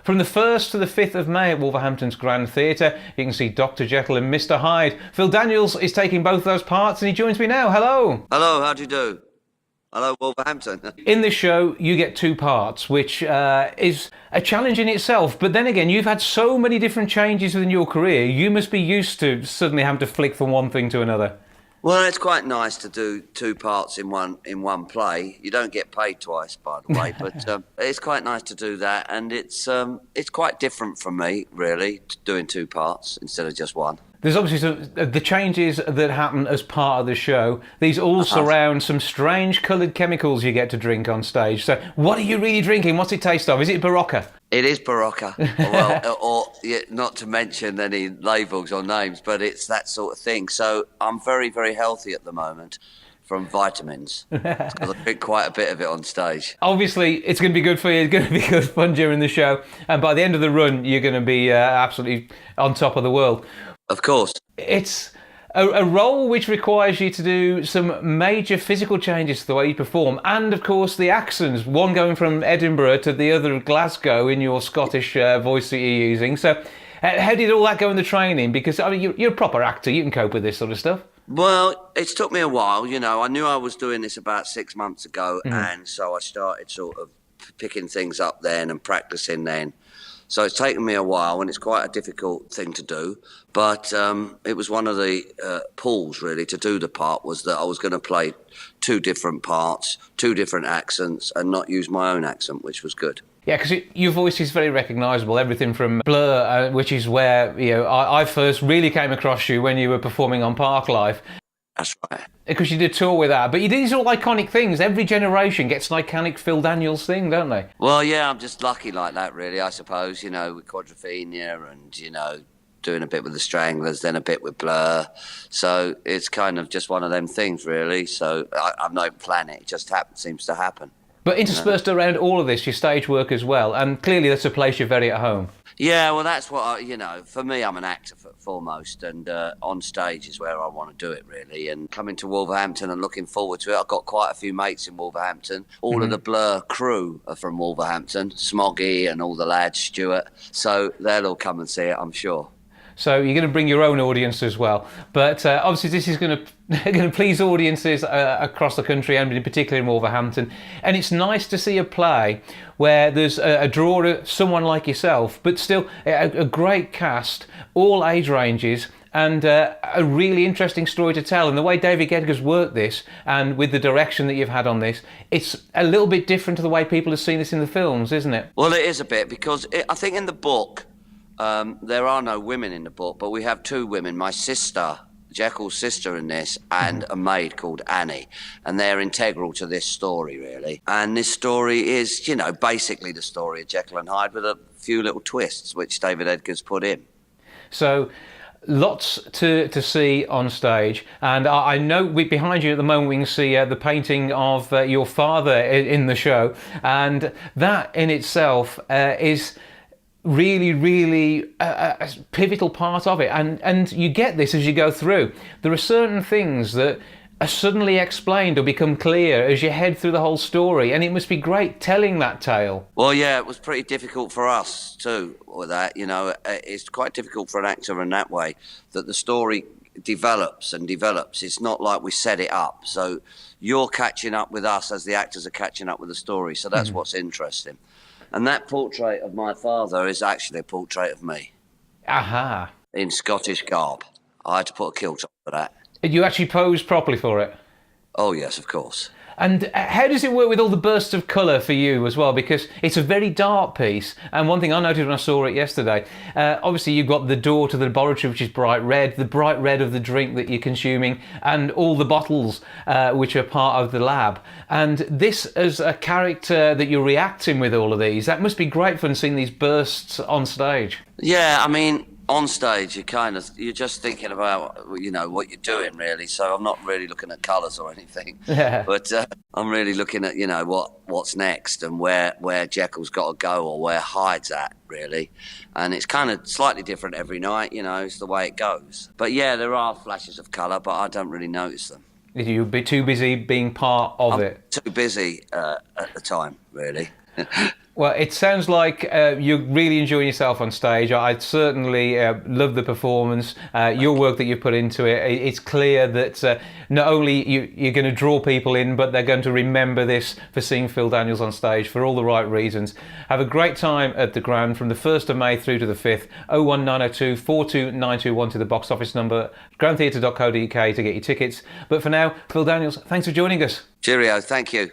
From the 1st to the 5th of May at Wolverhampton's Grand Theatre, you can see Dr Jekyll and Mr Hyde. Phil Daniels is taking both those parts and he joins me now. Hello. Hello, how do you do? Hello, Wolverhampton. In this show, you get two parts, which is a challenge in itself. But then again, you've had so many different changes within your career, you must be used to suddenly having to flick from one thing to another. Well, it's quite nice to do two parts in one play. You don't get paid twice, by the way, but it's quite nice to do that, and it's quite different from me, really, doing two parts instead of just one. There's obviously the changes that happen as part of the show. These all surround some strange coloured chemicals you get to drink on stage. So what are you really drinking? What's it taste of? Is it Barocca? It is Barocca. Well, or not to mention any labels or names, but it's that sort of thing. So I'm very, very healthy at the moment from vitamins, because I drink quite a bit of it on stage. Obviously, it's going to be good for you. It's going to be good fun during the show. And by the end of the run, you're going to be absolutely on top of the world. Of course. It's a role which requires you to do some major physical changes to the way you perform, and of course the accents, one going from Edinburgh to the other Glasgow in your Scottish voice that you're using. So how did all that go in the training? Because I mean, you're a proper actor, you can cope with this sort of stuff. Well, it's took me a while, you know. I knew I was doing this about 6 months ago, and so I started sort of picking things up then and practicing then. So it's taken me a while, and it's quite a difficult thing to do. But it was one of the pulls, really, to do the part, was that I was going to play two different parts, two different accents, and not use my own accent, which was good. Yeah, because your voice is very recognisable. Everything from Blur, which is where I first really came across you when you were performing on Parklife. That's right. Because you did tour with that. But you did these all iconic things. Every generation gets an iconic Phil Daniels thing, don't they? Well, yeah, I'm just lucky like that, really, I suppose, you know, with Quadrophenia and, you know, doing a bit with the Stranglers, then a bit with Blur. So it's kind of just one of them things, really. So I've no plan. It just seems to happen. But interspersed around all of this, your stage work as well. And clearly that's a place you're very at home. Yeah, well, that's what, you know, for me, I'm an actor foremost, and on stage is where I want to do it, really. And coming to Wolverhampton and looking forward to it, I've got quite a few mates in Wolverhampton. All of the Blur crew are from Wolverhampton, Smoggy and all the lads, Stuart. So they'll all come and see it, I'm sure. So you're going to bring your own audience as well. But obviously this is going to please audiences across the country, and in particular in Wolverhampton. And it's nice to see a play where there's a draw, someone like yourself, but still a great cast, all age ranges, and a really interesting story to tell. And the way David Edgar's worked this, and with the direction that you've had on this, it's a little bit different to the way people have seen this in the films, isn't it? Well, it is a bit, because I think in the book, there are no women in the book, but we have two women, my sister, Jekyll's sister in this, and a maid called Annie, and they're integral to this story, really. And this story is, you know, basically the story of Jekyll and Hyde with a few little twists, which David Edgar's put in. So lots to see on stage, and I know behind you at the moment we can see the painting of your father in the show, and that in itself is really a pivotal part of it, and you get this as you go through. There are certain things that are suddenly explained or become clear as you head through the whole story, and it must be great telling that tale. Well, yeah, it was pretty difficult for us too with that, you know. It's quite difficult for an actor in that way, that the story develops and develops. It's not like we set it up, so you're catching up with us as the actors are catching up with the story, so that's what's interesting. And that portrait of my father is actually a portrait of me. Aha. In Scottish garb. I had to put a kilt on for that. You actually posed properly for it? Oh, yes, of course. And how does it work with all the bursts of colour for you as well? Because it's a very dark piece. And one thing I noticed when I saw it yesterday, obviously you've got the door to the laboratory, which is bright red, the bright red of the drink that you're consuming, and all the bottles which are part of the lab. And this as a character that you're reacting with all of these, that must be great fun seeing these bursts on stage. Yeah, I mean, on stage, you're just thinking about, you know, what you're doing, really. So I'm not really looking at colours or anything. Yeah. But I'm really looking at, you know, what's next and where Jekyll's got to go, or where Hyde's at, really. And it's kind of slightly different every night, you know, it's the way it goes. But yeah, there are flashes of colour, but I don't really notice them. You'd be too busy being part of it. Too busy at the time, really. Well, it sounds like you're really enjoying yourself on stage. I certainly love the performance, your work that you put into it. It's clear that not only you're going to draw people in, but they're going to remember this for seeing Phil Daniels on stage for all the right reasons. Have a great time at the Grand from the 1st of May through to the 5th. 01902 42921 to the box office number, grandtheatre.co.uk to get your tickets. But for now, Phil Daniels, thanks for joining us. Cheerio, thank you.